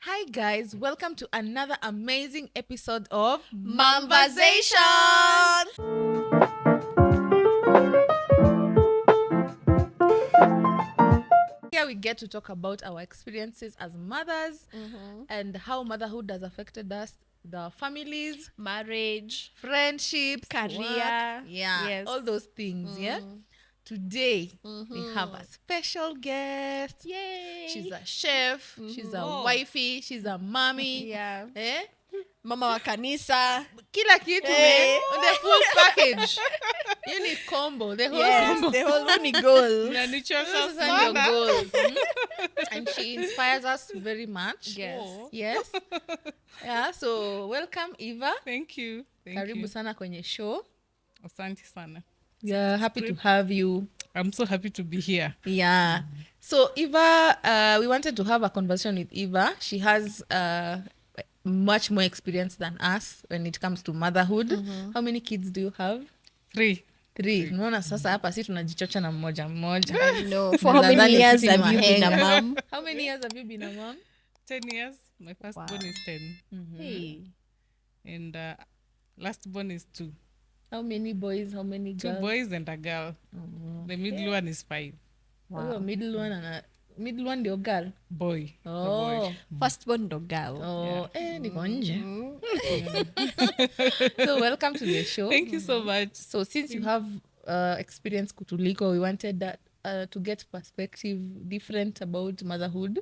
Hi guys, welcome to another amazing episode of Conversations. Here we get to talk about our experiences as mothers and how motherhood has affected us, the families, Marriage, friendships, career. work, Yes. all those things. Yeah. Today we have a special guest. Yay. She's a chef. She's a wifey. She's a mommy. Yeah. Eh? Mama wa kanisa. Kila kitu, Hey. man. The full package. You need combo. The whole Yes, combo. the whole uni goals. Those are your goals. And she inspires us very much. Yes. Yes. Yeah, so welcome Eva. Thank you. Karibu sana kwenye show. Asante sana. We are happy to have you. I'm so happy to be here. Yeah. So Eva, we wanted to have a conversation with Eva. She has much more experience than us when it comes to motherhood. How many kids do you have? 3. 3. Unaona sasa hapa si tunajichocha na mmoja mmoja. I know. For how many years have you been a mom? How many years have you been a mom? 10 years. My first born is 10. Hey. And last born is 2. How many boys? How many 2 girls? boys and a girl. The middle one is 5. Wow. Middle one ndio girl. Boy. The Oh. boy. Firstborn ndo girl. Oh, niko nje. So welcome to the show. Thank you so much. So since you have experience kutuliko, we wanted that to get perspective different about motherhood.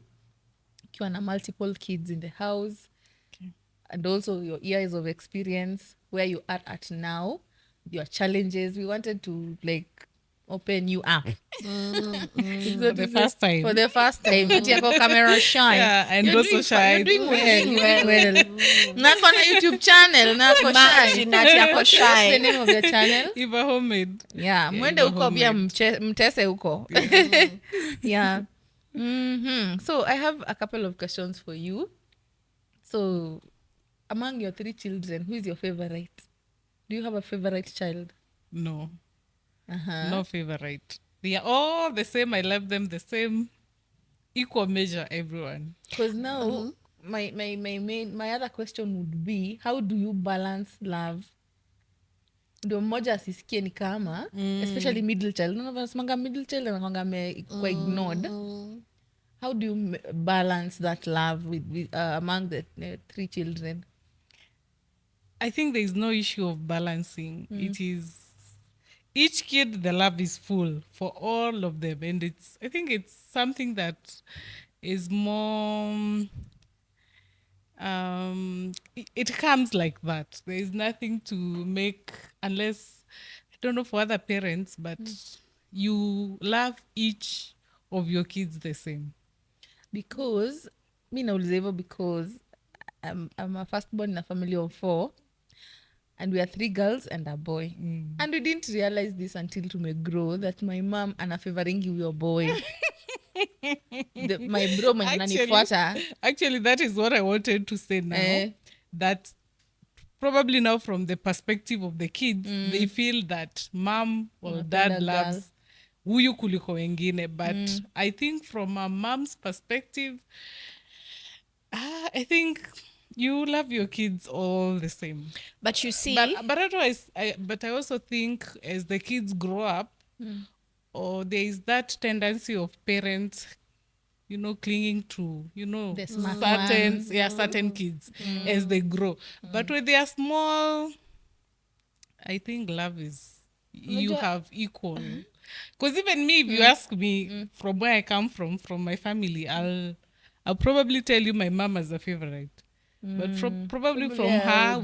Ukiwa na multiple kids in the house. Okay. And also your years of experience, where you are at now, your challenges. We wanted to open you up. For the first time. For the first time. Ati yako camera shy. Yeah, and You're also doing shy. You're doing well. You're doing well. Nako na YouTube channel. Nako shy. Imagine ati yako What's shy. the name of the channel? Eva homemade. Yeah, mwende Eva huko pia homemade. mtese huko. Yeah. So I have a couple of questions for you. So among your 3 children, who is your favorite? Do you have a favorite child? No. Uh-huh. No favorite. They are all the same. I love them the same. Equal measure, everyone. Because now my other question would be, how do you balance love? Ndio mmoja asisikie ni kama especially middle child. Unasemanga middle child anakwanga amekuwa ignored. How do you balance that love with among the 3 children? I think there is no issue of balancing. It is each kid, the love is full for all of them, and I think it's something that is more. It comes like that. There is nothing to make unless I don't know for other parents, but you love each of your kids the same. Because mi nauliza hivyo because I'm a firstborn in a family of 4 and we are 3 girls and a boy. And we didn't realize this until tumegrow that my mom anafavoringi huyo boy. My bro mwenye ananifuata. Actually, that is what I wanted to say now. That probably now from the perspective of the kids, they feel that mom or dad loves huyu kuliko wengine. But I think from a mom's perspective, I think you love your kids all the same. But you see, But otherwise, I also think as the kids grow up, or there is that tendency of parents, clinging to, The smart certain kids as they grow. But when they are small, I think love is, you have equal. Because even me, if you ask me from where I come from my family, I'll probably tell you my mom as a favorite. But probably from her,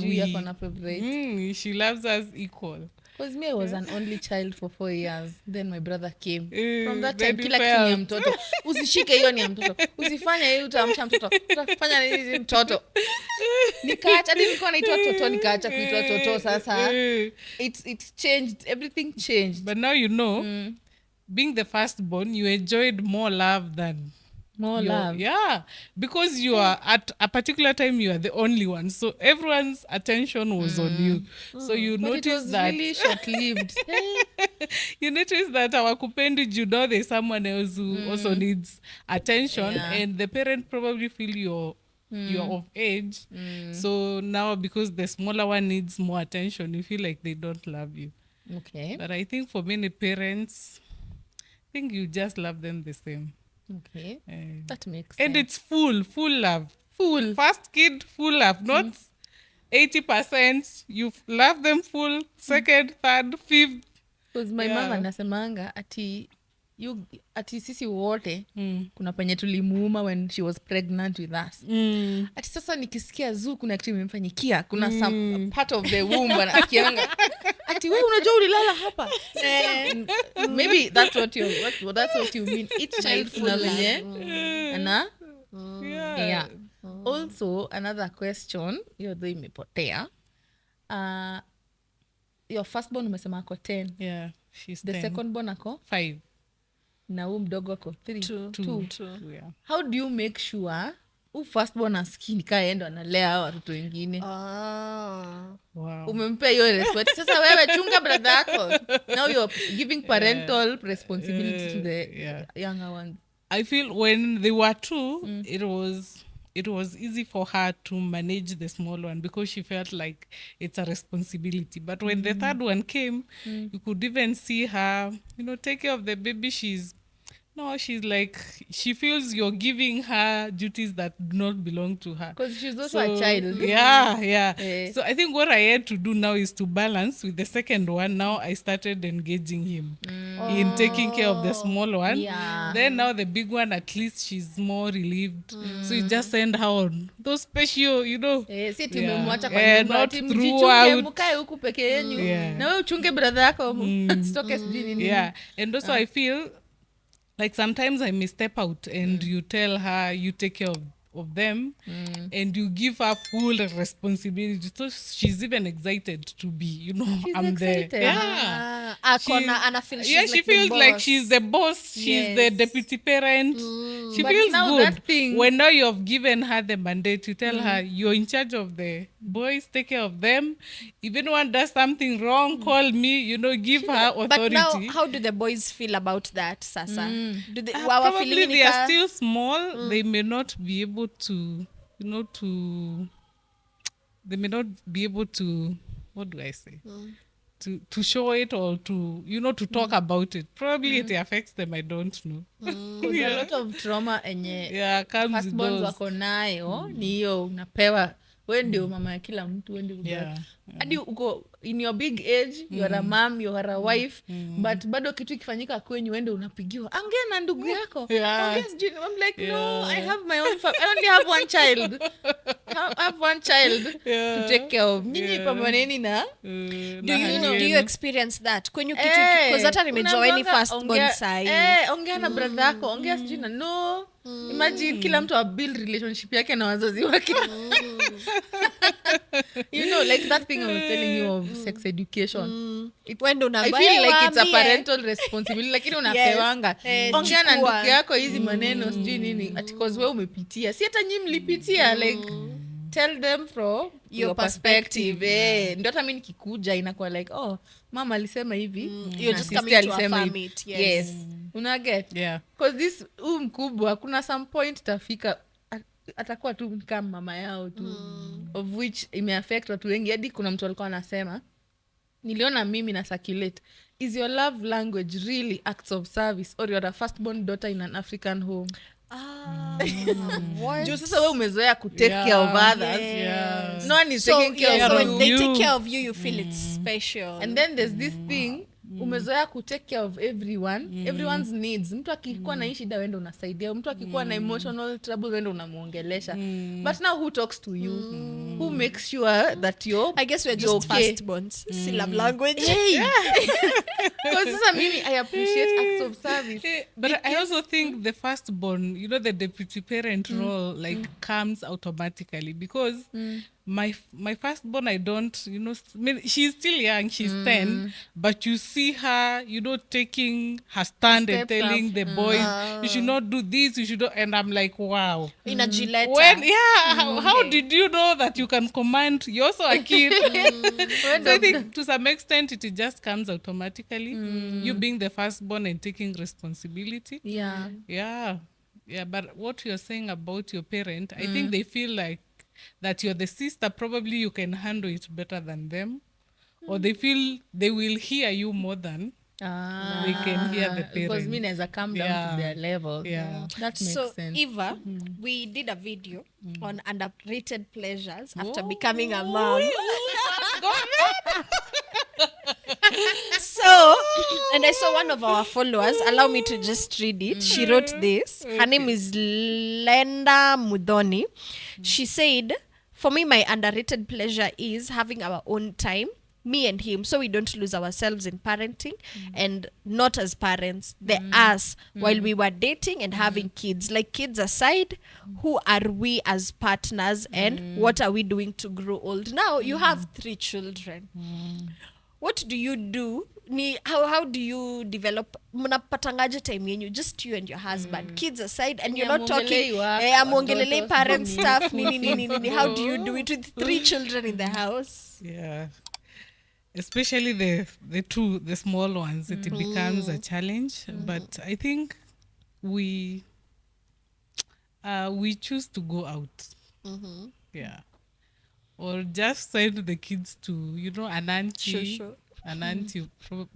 she loves us equal. Because me, I was an only child for 4 years. Then my brother came. From that then time, you kila kitu ni ya felt. mtoto. Usishike hiyo ni ya mtoto. Usifanya hiyo utaamsha mtoto. Utafanya nini mtoto? Nikaacha, nilikuwa naitwa toto, nikaacha kuitwa toto sasa. It changed, everything changed. But now being the firstborn, you enjoyed more love than More love. Yeah, because you are at a particular time, you are the only one, so everyone's attention was on you. So you But it notice was that really short-lived. you notice that our kupendi, there's someone else who also needs attention, and the parent probably feel you're of age. So now because the smaller one needs more attention, you feel like they don't love you. Okay. But I think for many parents, I think you just love them the same. Okay. Eh, That makes and sense. it's full love. Full. First kid, full love, not 80%. You love them full. Second, third, fifth. Because my Yeah. mama anasemanga ati sisi wote kuna penye tulimuuma when she was pregnant with us. Ati sasa nikisikia Zuu kuna kitu imemfanyikia, kuna some part of the womb akianga ati wewe unajua ulilala hapa. Maybe that's what you mean. Each child kuna venye ana yeah. Also another question, hiyo though imepotea. Your firstborn umesema ako 10. Yeah, she's The 10. second born ako 5. na huu mdogo ako 3. 2. Yeah. How do you make sure huu firstborn asikii nikaendo analea hao watoto wengine? Wow. Umempea hiyo respect. Sasa wewe chunga brother yako. Now you're giving parental responsibility to the younger ones. I feel when they were 2, it was easy for her to manage the small one because she felt like it's a responsibility. But when the third one came, you could even see her, take care of the baby. She's like, she feels you're giving her duties that do not belong to her. Because she's also a child. Yeah. So I think what I had to do now is to balance with the second one. Now I started engaging him in taking care of the small one. Yeah. Then now the big one, at least she's more relieved. So you just send her on those special, Si tumemwacha kwa Yeah, nyumba, not ati mjichunge, throughout. mkae huku peke yenyu. Yeah. Na wewe uchunge brother yako stoke sijui nini. Yeah. And also I feel like sometimes I may step out and you tell her you take care of them and you give her full responsibility. So she's even excited to be, She's I'm excited. there. Yeah. She feels like she's the boss. She's the deputy parent. She But feels now good. that thing- When now you've given her the mandate, you tell her you're in charge of the boys, take care of them. If anyone does something wrong, call me, give her authority. But now, how do the boys feel about that, Sasa? Do they, Probably they are still small. They may not be able to, they may not be able to, what do I say? To show it or to, to talk about it. Probably it affects them, I don't know. Because a lot of trauma enye Comes with firstborns those. wako nayo ni hiyo unapewa we ndio mama ya kila mtu we ndio Yeah. hadi uko in your big age you are a mom, you are a wife but bado kitu ikifanyika kwenyu wende unapigiwa ongea na ndugu yako. Yeah. Ongea sijui. I'm like no, I have my own I only have one child. I have one child to take care of. Nyinyi pambaneni na do you experience that kwenyu kitu because hata nimejoin first born sai ongea na brother yako ongea sijui na no imagine kila mtu a build relationship yake na wazazi wake. Like that thing I was telling you of sex education. Wendo I feel like it's a parental responsibility lakini unapewanga ongea na ndugu yako hizi maneno sijui nini ati cause wewe umepitia si hata nyinyi mlipitia like tell them from your perspective. Ndio hata mimi nikikuja inakuwa like mama alisema hivi You're just coming to affirm it. Yes. Unaget? Yeah. Because this mkubwa kuna some point tafika atakuwa tu kama mama yao tu of which imeaffect watu wengi hadi kuna mtu alikuwa anasema niliona mimi na circulate is your love language really acts of service or you're a firstborn daughter in an African home. Juu sasa we umezoea kutake care of others. Yeah. No one is taking care so of when you. they take care of you you feel it's special And then there's this thing umezoea kutake care of everyone everyone's needs. Mtu akikuwa na hii shida wende unasaidia, mtu akikuwa na emotional trouble wende unamuongelesha. But now who talks to you? Who makes sure that I guess we're you're just okay? firstborns still love language Because sasa mimi I appreciate acts of service. But I also think the firstborn, the deputy parent role, like comes automatically because my firstborn, I don't, she's still young, she's 10, but you see her, taking her stand and Steps telling up. the boys, you should not do this, you should not, and I'm like, wow. in a Gillette How did you know that you can command? You're also a kid. So I think to some extent it just comes automatically. You being the firstborn and taking responsibility. Yeah. Yeah. Yeah, but what you're saying about your parent, I think they feel like that you're the sister, probably you can handle it better than them. Or they feel they will hear you more than they can hear the because me parent. naeza come down to their level. Yeah. That makes So, sense. Eva, we did a video on underrated pleasures after Oh, becoming a mom. go So, and I saw one of our followers, allow me to just read it. She wrote this. Her name is Lenda Mudhoni. She said, for me, my underrated pleasure is having our own time, me and him, so we don't lose ourselves in parenting and not as parents, the us, while we were dating and having kids. Like, kids aside, who are we as partners and what are we doing to grow old? Now, you have 3 children. What do you do? How do you develop? Mnapatangaje time yenyu, just you and your husband, kids aside, and you're not talking amuongelelei parent stuff, nini. How do you do it with 3 children in the house? Yeah. Especially the small ones, it becomes a challenge. But I think we choose to go out. Yeah. Or just send the kids to, an auntie. Sure. An auntie,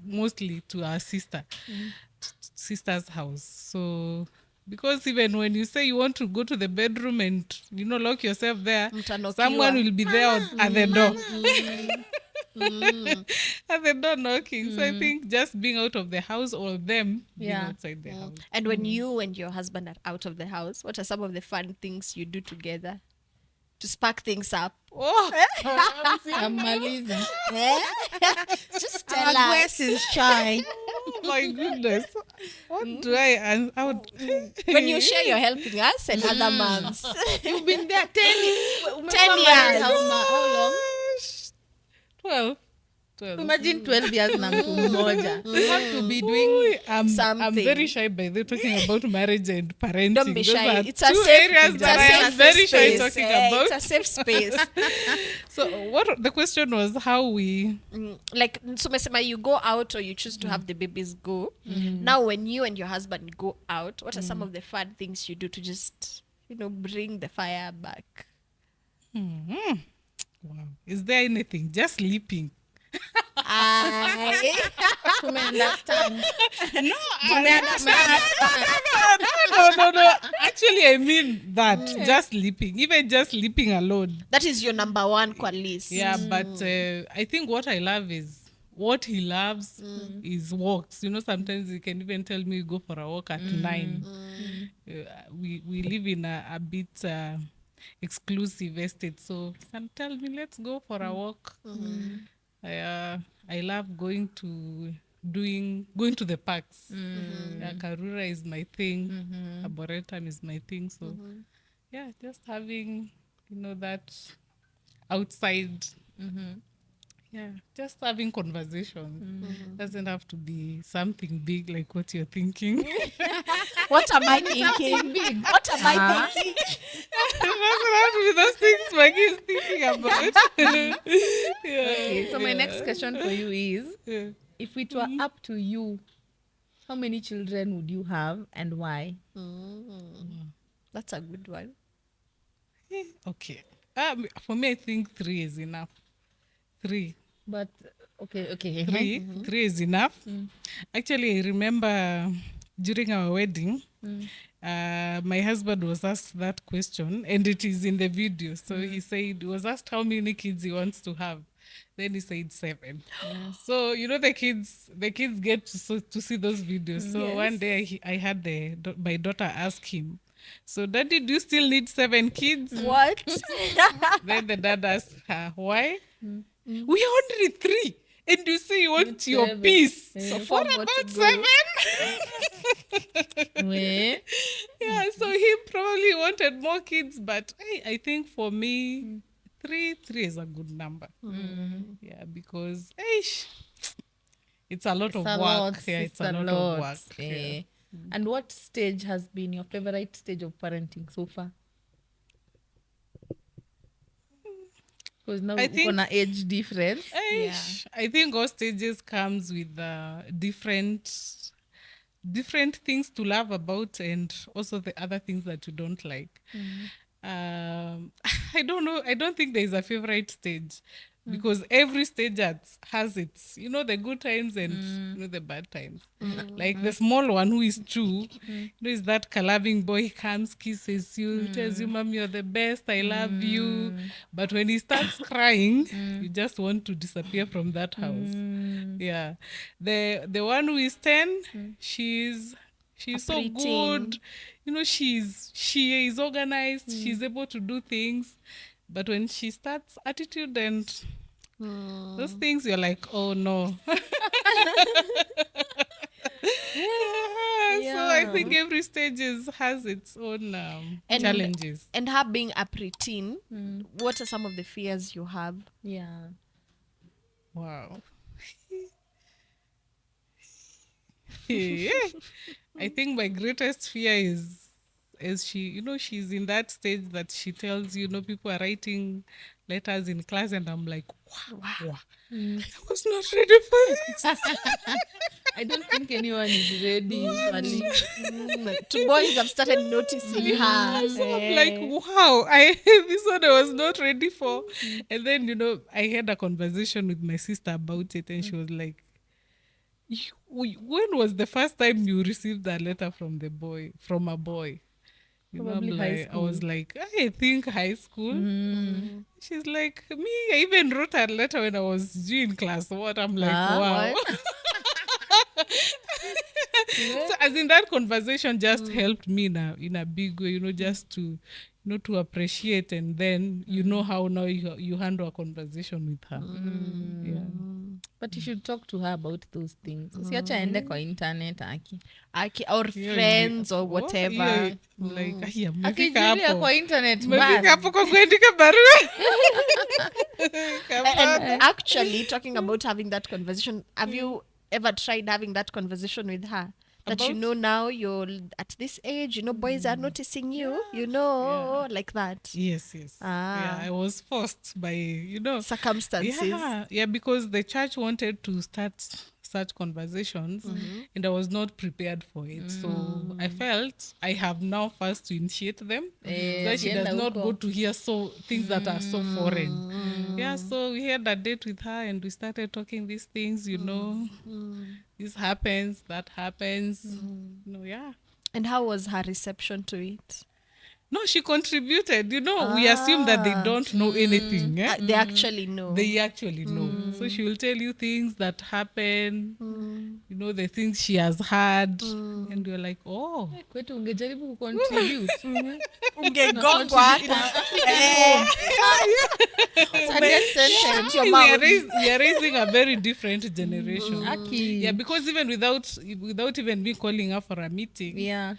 mostly to our sister's house. So, because even when you say you want to go to the bedroom and, lock yourself there, Mtanokiwa. someone will be there at the door. At the door knocking. So I think just being out of the house or them being outside the house. And when you and your husband are out of the house, what are some of the fun things you do together to spark things up? Oh, Amaliza. Just tell us. Is shy. oh my goodness. What do I... When you share, you're helping us and other moms. You've been there 10 years. 10 years. How long? 12. Imagine 12 years na mtu mmoja. You have to be doing I'm something. very shy by the talking about marriage and parenting. Don't be Those shy. are It's a two safe, areas it's that a I safe am very shy space. talking Eh, about. It's a safe space. So what the question was how we... Like, so mesema you go out or you choose to have the babies go. Now, when you and your husband go out, what are some of the fun things you do to just, bring the fire back? Wow. Is there anything? Just sleeping. to understand. No. Actually, I mean that. Just sleeping. Even just sleeping alone. That is your number one kwa list. Yeah, but I think what I love is what he loves is walks. Sometimes he can even tell me go for a walk at 9. We live in a bit exclusive estate, so he can tell me let's go for a walk. I love going to the parks. Karura is my thing. Arboretum is my thing. So yeah, just having that outside. Yeah, just having conversations. Doesn't have to be something big like what you're thinking. What am I thinking? What am I thinking? Doesn't have to be those things Maggie is thinking about. Okay, so my next question for you is, if it were up to you, how many children would you have and why? That's a good one. Okay. For me, I think 3 is enough. 3. But okay. 3 is enough. Actually, I remember during our wedding, my husband was asked that question, and it is in the video. So he said, he was asked how many kids he wants to have. Then he said 7. So the kids get to see those videos. So one day I had my daughter ask him, so Daddy, do you still need 7 kids? What? Then the dad asked her, why? We are only 3. And you say you want your 7. peace. So What four more about to go. 7? Wait. Yeah, so he probably wanted more kids, but I think for me, 3 is a good number. Yeah, because it's a lot of work. Yeah, it's a lot of work. Yeah. And what stage has been your favorite stage of parenting so far? Because now I think- we're on age difference. I think all stages comes with different different things to love about and also the other things that you don't like. I don't know. I don't think there's a favorite stage because every stage has its, the good times and the bad times. Like the small one who is true, is that loving boy comes, kisses you, tells you, "Mom, you're the best. I love you." But when he starts crying, you just want to disappear from that house. Yeah, the one who is 10, she's so preteen. good, she is organized, she's able to do things, but when she starts attitude and those things, you're like, oh no. So I think every stage has its own challenges. And her being a preteen, what are some of the fears you have? Yeah. Wow. Yeah. I think my greatest fear is she, she's in that stage that she tells, people are writing letters in class, and I'm like, wow. I was not ready for this. I don't think anyone is ready usually. Two boys have started noticing her. So I'm like, wow, this one I was not ready for. And then, I had a conversation with my sister about it, and she was like, when was the first time you received a letter from a boy? Probably I'm high like, I school. was like, I think high school. She's like, me, I even wrote a letter when I was doing class. What? I'm like, wow. What? So as in that conversation just helped me in a big way, just to to appreciate, and then how now you handle a conversation with her. Yeah. But you should talk to her about those things. Usiacha aende kwa internet aki. Or friends or whatever. Like, aya, mmefika Akijulia hapo. kwa internet Mmefika basi. hapo kwa kuandika barua. And actually, talking about having that conversation, have you ever tried having that conversation with her? That About? now you're at this age, boys are noticing you, like that. Yes. Yeah, I was forced by, Circumstances. Yeah, because the church wanted to start such conversations, and I was not prepared for it. So I felt I have now first to initiate them, so that she does not go to hear things that are so foreign. Yeah, so we had a date with her, and we started talking these things, this happens, that happens. Yeah. And how was her reception to it? No, she contributed. We assume that they don't know anything. Eh? They actually know. They actually know. So she will tell you things that happen, the things she has had. And you're like, oh. Kwetu ungejaribu kucontribute. Ungegongwa. We are raising a very different generation. Aki. Yeah, because even without even me calling her for a meeting, Yeah.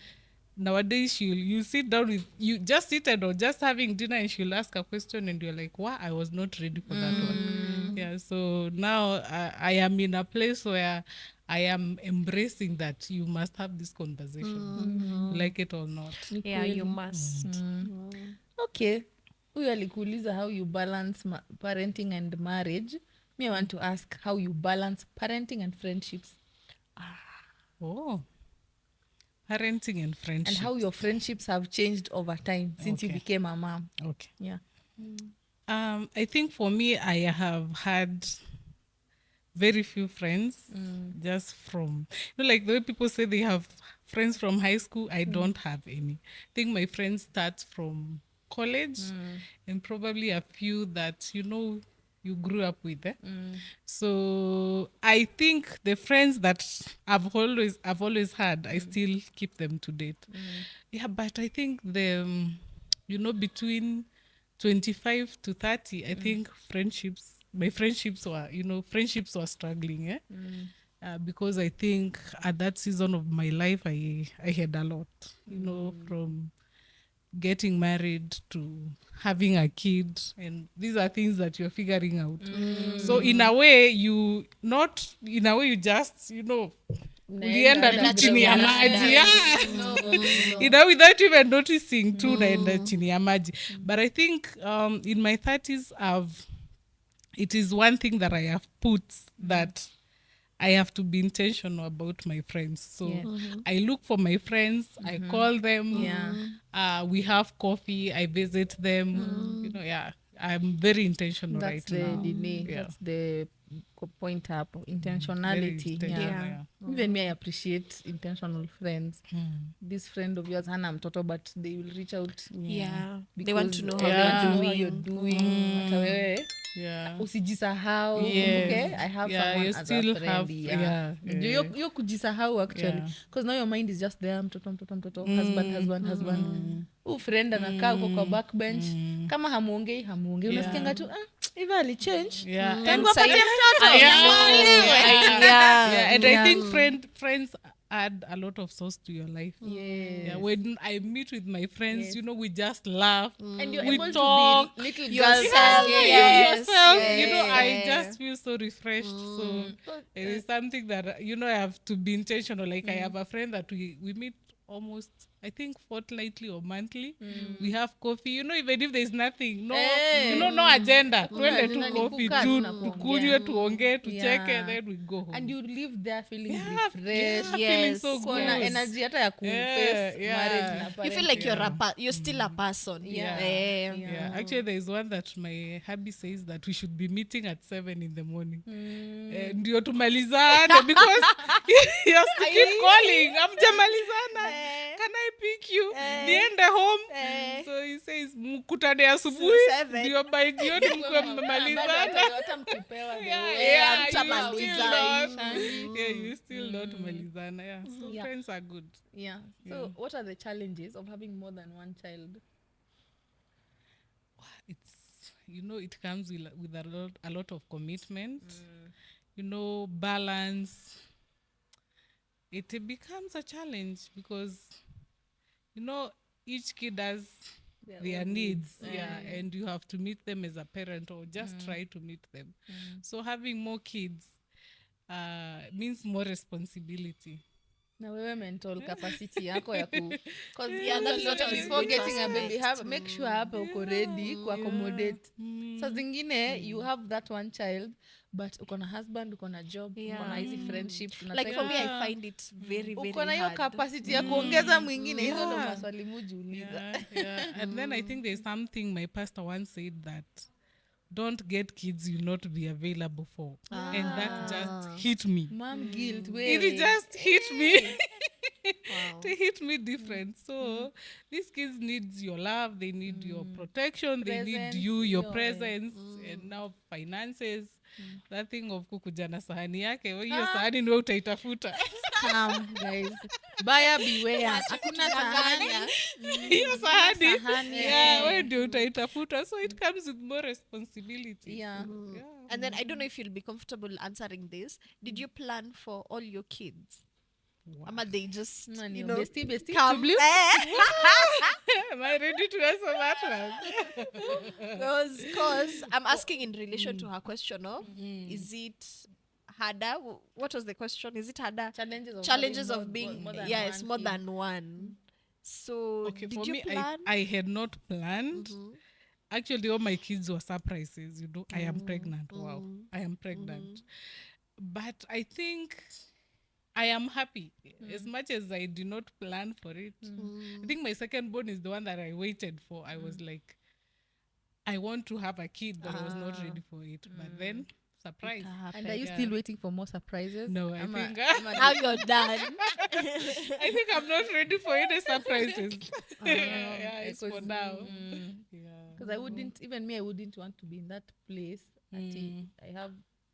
nowadays you sit down with you just seated or just having dinner, and she'll ask a question, and you're like, wow, I was not ready for that one. Yeah, so now I am in a place where I am embracing that you must have this conversation, like it or not. Yeah, you must. Okay. Huyu alikuuliza how you balance parenting and marriage. Me, I want to ask how you balance parenting and friendships, Oh, parenting and friendship. and how your friendships have changed over time since you Okay. became a mom. Okay. Yeah. I think for me, I have had very few friends, just from, like the way people say they have friends from high school. I don't have any. I think my friends start from college, and probably a few that you grew up with. So I think the friends that I've always had, I still keep them to date. Yeah, but I think between 25 to 30, I think my friendships were struggling. Because I think at that season of my life, I had a lot, from getting married to having a kid, and these are things that you're figuring out. So in a way you just ulienda tu chini ya maji. Without even noticing tu naenda chini ya maji. But I think in my 30s it is one thing that I have put that I have to be intentional about my friends. So Yeah. I look for my friends, I call them, Yeah. we have coffee, I visit them. You know, yeah. I'm very intentional That's right the now. DNA. Yeah. That's the point up. Very Intentionality. intentional, Yeah. yeah. Even me, I appreciate intentional friends. This friend of yours, hana mtoto, but they will reach out. Yeah. They Because, want to know how they want to you're know how you're doing. doing. Hata wewe, Yeah. usijisahau. Yes. Okay, I have Yeah, someone you as a still friend. have- yeah, Ndio yeah. hiyo kujisahau actually, Yeah. because now your mind is just there, mtoto husband. Friend anakaa huko kwa backbench, kama hamuongei unasikianga tu hivi alichange Yeah. tangu And apate mtoto. Yeah, and I Yeah. think friends add a lot of sauce to your life. Yes. Yeah, when I meet with my friends, Yes. you know, we just laugh. And you're We able talk. to be little Yourself, girls again. yes. Yourself, you know, I Yeah. just feel so refreshed. So it is something that, you know, I have to be intentional. Like I have a friend that we meet almost, I think, fortnightly or monthly. We have coffee, you know, even if there's nothing, no, Eh. you know, no agenda. Hakuna Twende agenda, tu ni coffee kukaa tu na tu, kuongea. tukunywe, tuongee, tucheke, Yeah. then we go home. And you live there feeling Yeah, refreshed. feeling Yes. so Kuna good. energy hata ya kuface Yeah. marriage na You feel parenting. like you're still a person. Yeah. Eh. Yeah, actually, there is one that my hubby says that we should be meeting at 7 in the morning. Ndio tumalizane because he has to keep calling. Amjamalizana. Can I pick you? Niende home. So he says mkutane asubuhi. 7. Ndio by jioni mkwe mmemalizana. Hata mkipewa the Yeah, way. yeah, you mtamalizana. still not. Yeah, you still not malizana. Yeah, so Yeah. friends are good. Yeah. So what are the challenges of having more than one child? It's, you know, it comes with a lot of commitment, you know, balance. It becomes a challenge because, you know, each kid has their own needs, and you have to meet them as a parent or just try to meet them. So having more kids means more responsibility. Na wewe mental capacity yako ya ku cause Yeah, that's what I was before going to getting a baby ask. make sure hapa uko ready ku accommodate. Saa zingine you have that one child but uko na husband, uko na job, uko na hizi friendships, Like for me, I find it very, very uko na hiyo hard. capacity ya kuongeza mwingine. Hizo ndo maswali mujiuliza. Yeah. And then I think there's something my pastor once said that don't get kids you'll not be available for. And that just hit me. Mom guilt It wewe. just hit me. Wow. They hit me different. So these kids need your love, they need your protection, they need Presence, you, your yeah. presence, and now finances. That thing of kukuja na sahani yake, hiyo sahani ndio utaitafuta. Come guys. Buyer beware. Hakuna sahani. Hiyo sahani. Sahani. Yeah, wewe ndio utaitafuta. So it comes with more responsibility. Yeah. Yeah. And then I don't know if you'll be comfortable answering this. Did you plan for all your kids? Ama they just, Nani, you know, bestie, come. Blue? Am I ready to answer that one? Because I'm asking in relation to her question of, is it harder? What was the question? Is it harder? having Challenges of more being, than yes, one more kid. than one. So Okay, did for you me, plan? I had not planned. Actually, all my kids were surprises. You know, I am pregnant. Wow, I am pregnant. But I think I am happy. As much as I did not plan for it, I think my second born is the one that I waited for. I was like, I want to have a kid, but I was not ready for it. But then, surprise. And are you still waiting for more surprises? No, I think Now you're done. I think I'm not ready for any surprises. Yeah, it's for now. Yeah. Because I wouldn't, even me, I wouldn't want to be in that place until I have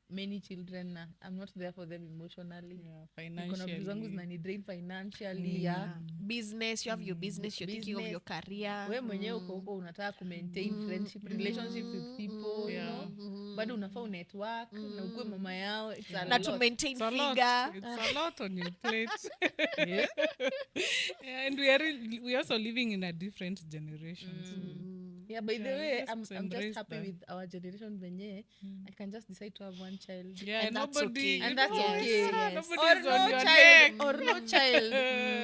many children. I'm not there for them emotionally. Yeah, Niko na vitu zangu financially. zinani-drain financially. Yeah. Business, you have your business, you're thinking of Business. your career. We mwenyewe uko huko unataka kumaintain friendship relationship with people, you know. Bado unafaa unetwork na ukue mama yao. It's a Na to lot. maintain It's a lot. figure. It's a lot on your plate. Yeah. Yeah, and we are also living in a different generation. So. Yeah, by the way, I'm just embrace happy that. with our generation venye I can just decide to have one child. Yeah, And that's nobody, okay. you And that's know, okay. yeah, Yes. nobody Or is no on your child. neck. Or no child.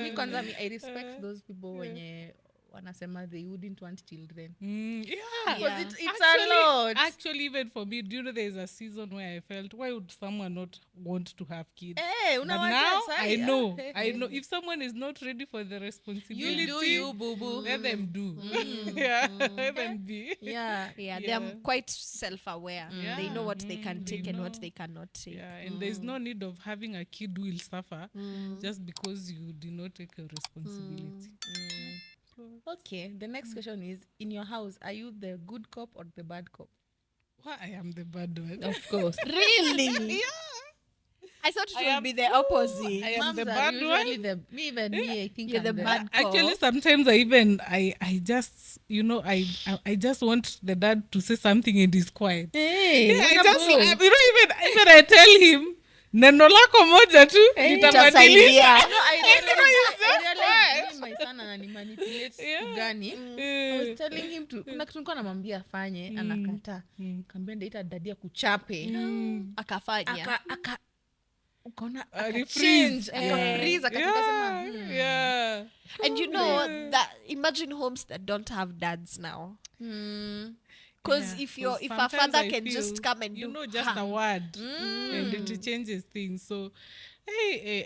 Mi kwanza I respect those people wenye wanasema they wouldn't want children. Yeah. because it's actually, a lot. actually, even for me, do you know there's a season where I felt, why would someone not want to have kids? Eh, But unawacha now sai, I know, ah. I know if someone is not ready for the responsibility, You do you, boo-boo. let them do. Yeah, let them be. Yeah. Yeah, Yeah. they're quite self-aware. Yeah. They know what they can They take and what know. they cannot take. Yeah, and there's no need of having a kid who will suffer just because you did not take your responsibility. Okay, the next question is, in your house, are you the good cop or the bad cop? Why I am the bad one? Of course. Really? Yeah, I thought it I would am be the so- opposite. I am Moms the are bad usually one. the me, I think You're I'm the bad Actually, cop. sometimes I just, I just want the dad to say something and he's quiet. Hey, Yeah, I una just, boy. even I tell him, neno lako moja tu, Hey, litabadilisha. itasaidia. No, I He's realized just my son ananimanipulate Yeah. kitu gani. I was telling him to, kuna kitu nilikuwa namwambia afanye, anakataa. Kaambia ndaita dadia kuchape. Akafanya. Ukaona Refreeze. akafreeze akasema Yeah. And you know that imagine homes that don't have dads now. Because Yeah, if 'cause a sometimes father I can feel, just come and just a word and it changes things. So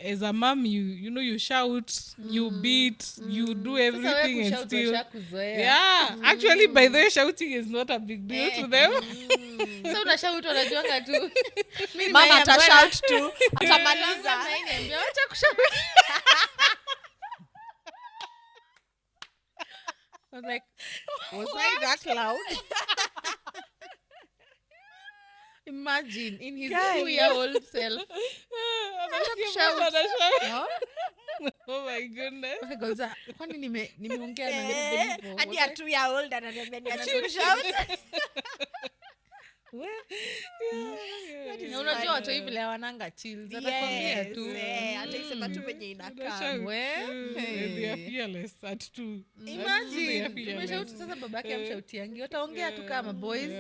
as a mom, you shout, you beat, you do everything and still yeah. Actually, by the way, shouting is not a big deal to them. so unashout wanajuanga tu Mimi mama nimeambia atashout tu bwana, atamaliza. niambia, acha kushout. I was like, Was I that loud? imagine in his Guy. 2-year-old self. Shout. Oh my goodness. Akauliza, kwani nimeongea na everybody hivyo? Hadi Was a I- 2-year-old ananiambia niache kushout. na unajua watu hivi vile hawananga chills, atakwambia tu. Ataisema tu venye inakaa. They are fearless at 2. Imagine, tumeshout sasa babake amshautiangi, wataongea tu kama boys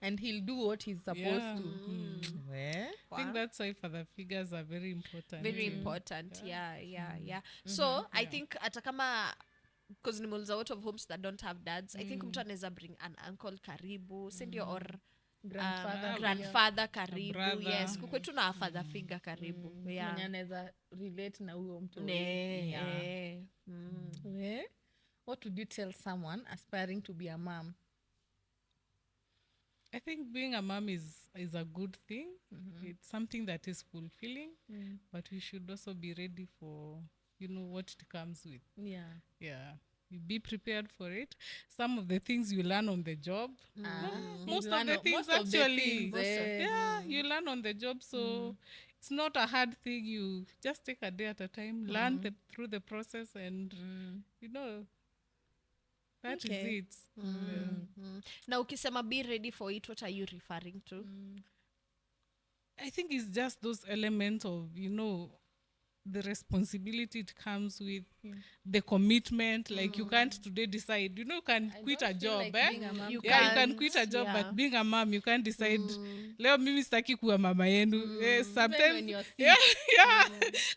and he'll do what he's supposed to. I think that's why father figures are very important. Very important. Yeah. So I think hata kama because nimeuliza out of homes that don't have dads, I think mtu anaweza bring an uncle karibu, sindio, or grandfather karibu. brother. Yes, kukwetu na a father figure karibu. Mwenye anaweza relate na huyo mtu. What would you tell someone aspiring to be a mom? I think being a mom is a good thing. It's something that is fulfilling, but we should also be ready for what it comes with. Yeah. You be prepared for it. Some of the things you learn on the job. Most of the things you learn on the job. So it's not a hard thing. You just take a day at a time, learn through the process, and that is it. Na ukisema be ready for it, what are you referring to? I think it's just those elements of the responsibility it comes with, the commitment. Like you can't today decide, you can quit a job. You You can quit a job, but being a mom, you can't decide, leo mimi sitaki kuwa mama yenu. Sometimes, when you're sick. yeah.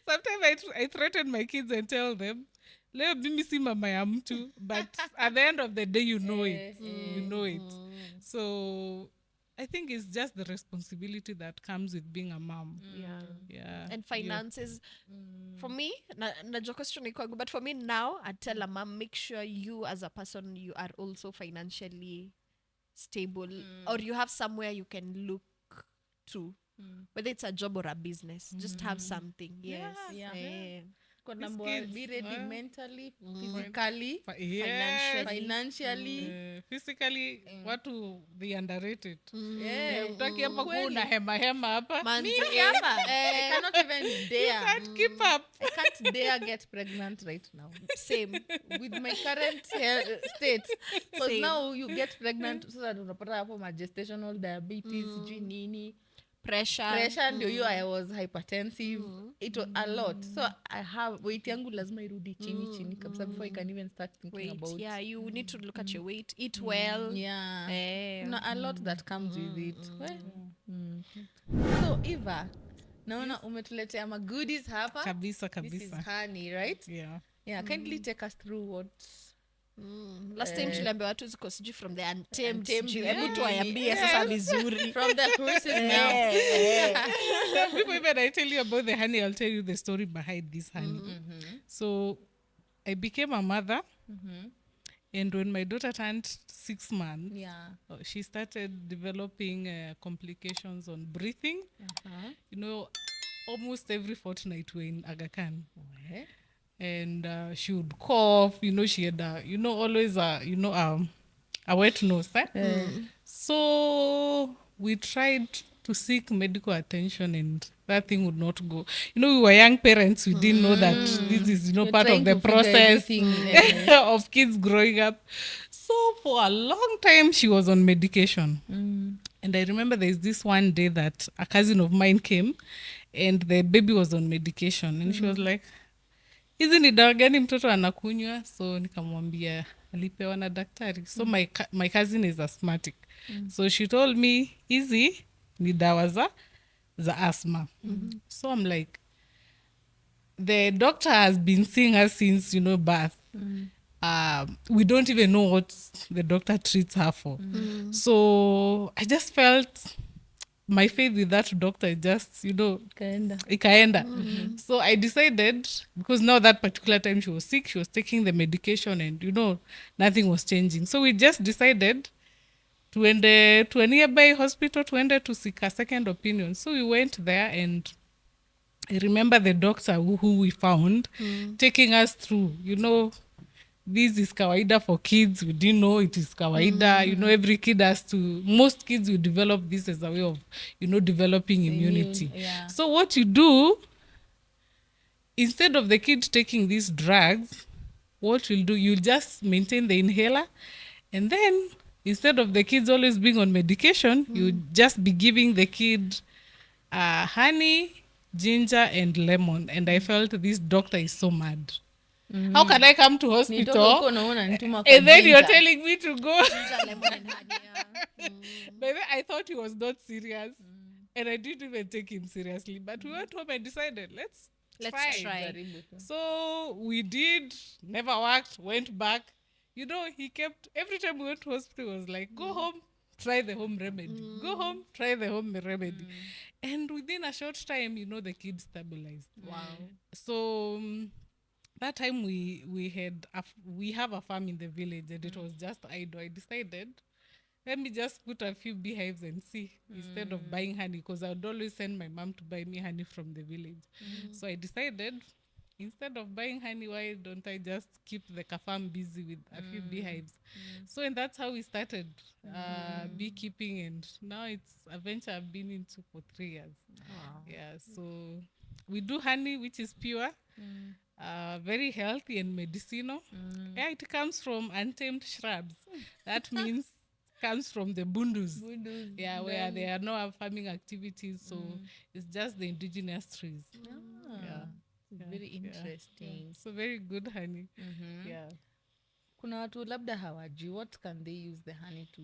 Sometimes I threaten my kids and tell them, leo mimi si mama ya mtu, but at the end of the day, you know it. So I think it's just the responsibility that comes with being a mom. Yeah. And finances, for me, najua question iko but for me now, I'd tell a mom, make sure you as a person, you are also financially stable, or you have somewhere you can look to, whether it's a job or a business. Just have something. Yes. Be ready mentally, physically, financially. Physically, watu they underrated. Utaki hapa kuna hema hapa. Mimi hapa, I cannot even dare. You can't keep up. I can't dare get pregnant right now. Same. With my current state. Because Same. now you get pregnant, so that unapata hapo gestational diabetes, sijui nini. Pressure ndio hiyo. I was hypertensive. It was a lot. So I have weight yangu lazima irudi chini kabisa before I can even start thinking about. Yeah, you need to look at your weight, eat well. A lot that comes with it. So Eva, naona umetuletea ma goodies hapa. Kabisa. This is honey, right? Yeah. Kindly take us through what Last time tuliambia watu ziko sijui from the untamed Untamed, sijui. yeah. Hebu tuwaambie sasa vizuri. From the horse's mouth. Before even I tell you about the honey, I'll tell you the story behind this honey. So I became a mother, and when my daughter turned 6 months, Yeah. she started developing complications on breathing. You know, almost every fortnight we're in Aga Khan. Okay. And she would cough. You know, she had always a wet nose. So we tried to seek medical attention, and that thing would not go. You know, we were young parents. We didn't know that this is You're part trying of the to figure process everything, of kids growing up. So for a long time she was on medication. And I remember there's this one day that a cousin of mine came, and the baby was on medication, and she was like, hizi ni dawa gani mtoto anakunywa? So nikamwambia alipewa na daktari. So my cousin is asthmatic. So she told me hizi ni dawa za asthma. So I'm like, the doctor has been seeing us since, birth. We don't even know what the doctor treats her for. So I just felt my faith with that doctor just, ikaenda. So I decided, because now that particular time she was sick, she was taking the medication, and nothing was changing. So we just decided tuende to a nearby hospital, tuende to seek a second opinion. So we went there, and I remember the doctor who we found taking us through, this is kawaida for kids. We didn't know it is kawaida. Every kid most kids will develop this as a way of, developing immunity. Yeah. So what you do, instead of the kid taking these drugs, what you'll do, you'll just maintain the inhaler, and then instead of the kids always being on medication, you just be giving the kid honey, ginger, and lemon. And I felt this doctor is so mad. How can I come to Nitoka hospital huko naona nituma kwa and then you're ginger. telling me to go? Lemon and honey, yeah. But then I thought he was not serious, and I didn't even take him seriously. But we went home and decided, let's try. Jaribu tu. So we did, never worked, went back. He kept, every time we went to hospital, he was like, go home, try the home remedy. Go home, try the home remedy. And within a short time, the kid stabilized. Wow. So that time we have a farm in the village, and it was just idle. I decided, let me just put a few beehives and see, instead of buying honey, because I would always send my mom to buy me honey from the village. So I decided, instead of buying honey, why don't I just keep the farm busy with a few beehives? So, and that's how we started beekeeping, and now it's a venture I've been into for 3 years. Wow. Yeah, so we do honey, which is pure, very healthy and medicinal. Yeah, it comes from untamed shrubs. That means comes from the bundus. Yeah, where there are no farming activities, so it's just the indigenous trees. Yeah. Very interesting. So very good honey. Yeah. Kuna watu labda hawajui, what can they use the honey to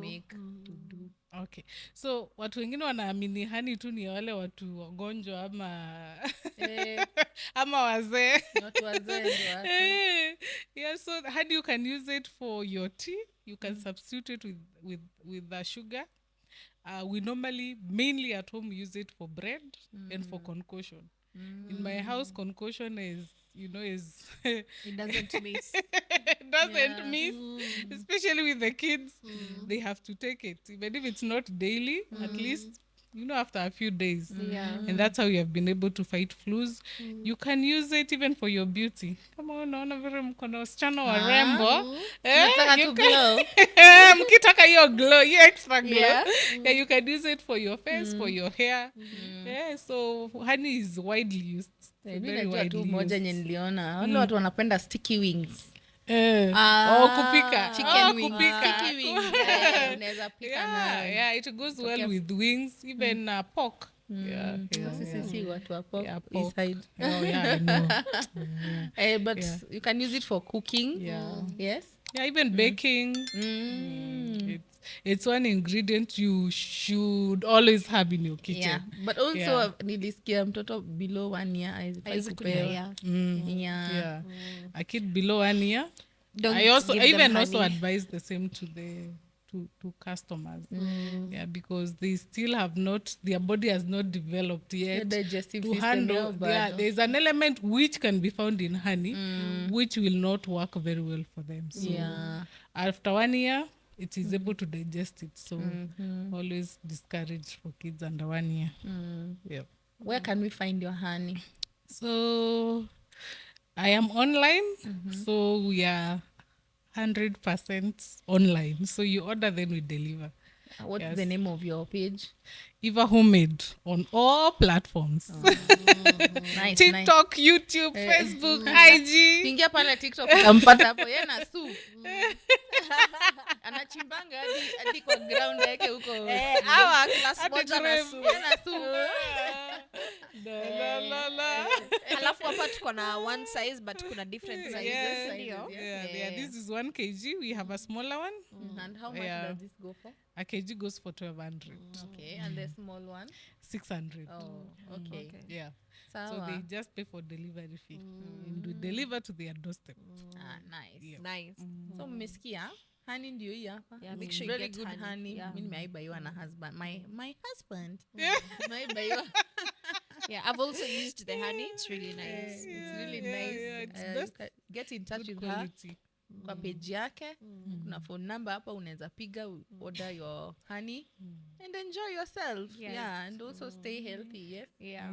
make, to do? Okay, so watu wengine wanaamini honey tu ni wale watu wagonjwa ama wazee. Watu wazee ndio hata. Yeah, so honey, you can use it for your tea. You can substitute it with the sugar. We normally, mainly at home, use it for bread and for concoction. In my house, concoction is It doesn't miss. miss, especially with the kids. They have to take it, even if it's not daily, at least after a few days. And that's how you have been able to fight flus. You can use it even for your beauty. Kama unaona vile mkono wasichana warembo, Nataka you to can- glow. mkitaka hiyo glow, hiyo extra glow, Yeah. yeah, you can use it for your face, for your hair. Yeah, so honey is widely used. So Mi very najua tu widely moja used. nye niliona wale watu wanapenda sticky wings. Kupika. Chicken wings. Kupika. Sticky wings. Yeah, unaweza pika Yeah, na it goes well with wings, even pork. Yeah, sisi si watu wa pork, Yeah, east pork. side. Oh, yeah, I know. But you can use it for cooking. Yeah. Yes. Yeah, even baking. It's one ingredient you should always have in your kitchen. Yeah. But also Yeah. nilisikia mtoto below 1 year haifai Haiwezi kupewa. kupewa. Yeah. Yeah. A kid below 1 year, Don't I give them even also honey. advise the same to the to customers. Yeah, because they still have not, their body has not developed yet digestive to system handle. yao bado. There's an element which can be found in honey, which will not work very well for them. So Yeah. after 1 year, it is able to digest it. So always discourage for kids under 1 year. Yeah. Where can we find your honey? So I am online. So we are 100% online. So you order, then we deliver. What's Yes. the name of your page? Eva Homemade on all platforms. Nice, TikTok, YouTube, Facebook, IG. Pingia pale TikTok utampata hapo yeye na su. Anachimbanga hadi kwa ground yake huko. Hawa class Hadi moja na grave. su. Yeye na su. La. Alafu hapa tuko na one size but kuna different sizes. Yeah, Ndio. yeah. This is 1 kg. We have a smaller one. And how much Yeah. does this go for? A kg goes for 1,200, Okay, and the small one? 600. Oh, okay. Okay. Yeah. So Sawa. they just pay for delivery fee. And we deliver to their doorstep. Nice. Yeah. Nice. So mmesikia honey ndio hii hapa. Yeah, make It's sure you very get good honey. Yeah. Mimi nimeibaiwa na husband. My husband. Nimeibaiwa. Yeah, I've also used the honey. It's really nice. It's really Yeah, nice. yeah, it's You best. can get in touch Good with her quality. kwa page yake. Kuna phone number hapa unaweza piga, order your honey and enjoy yourself. Yes. Yeah, and also stay healthy. Yes. Yeah.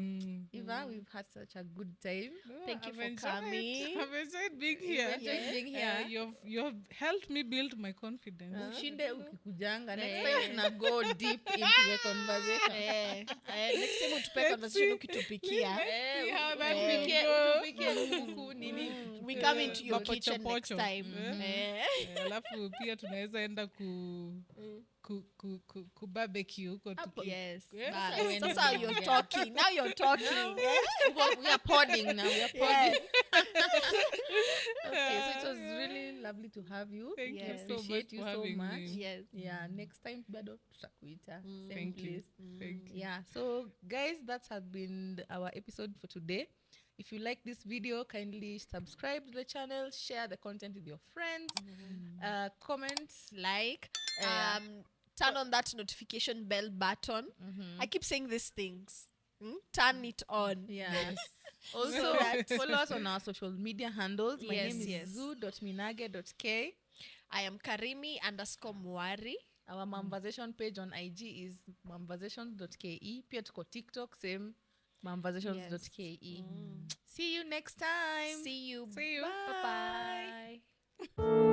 Eva, we've had such a good time. Thank you I've for enjoyed- coming. I've enjoyed being here. enjoyed being here. You've helped me build my confidence. Ushinde ukikujanga. Next time tuna go deep into the conversation. Next time utupe conversation ukitupikia. See how that Utupikie- will go. utupikie kuku nini. We come into your Mapocho kitchen next pocho. time. Alafu pia tunaweza enda ku barbecue huko tuki- Yes. Yeah. Nice. Sasa you're talking. Now you're talking. We are podding now. We are podding. Yeah. Okay, so it was really lovely to have you. Thank Yes. you so Appreciate much you for so having much. me. Yes. Yeah, next time bado tutakuita. Same Thank you. place. Thank you. Yeah, so guys, that has been our episode for today. If you like this video, kindly subscribe to the channel, share the content with your friends, comment, Like, turn on that notification bell button. I keep saying these things. Turn it on. yes. Also, follow us on our social media handles. My Yes, name is yes. zoo.minage.k. I am Karimi_Mwari. Our Mamversation page on IG is mamversations.ke. Pia tuko TikTok, same mamversations.ke. See you next time. See you. See you. Bye. Bye.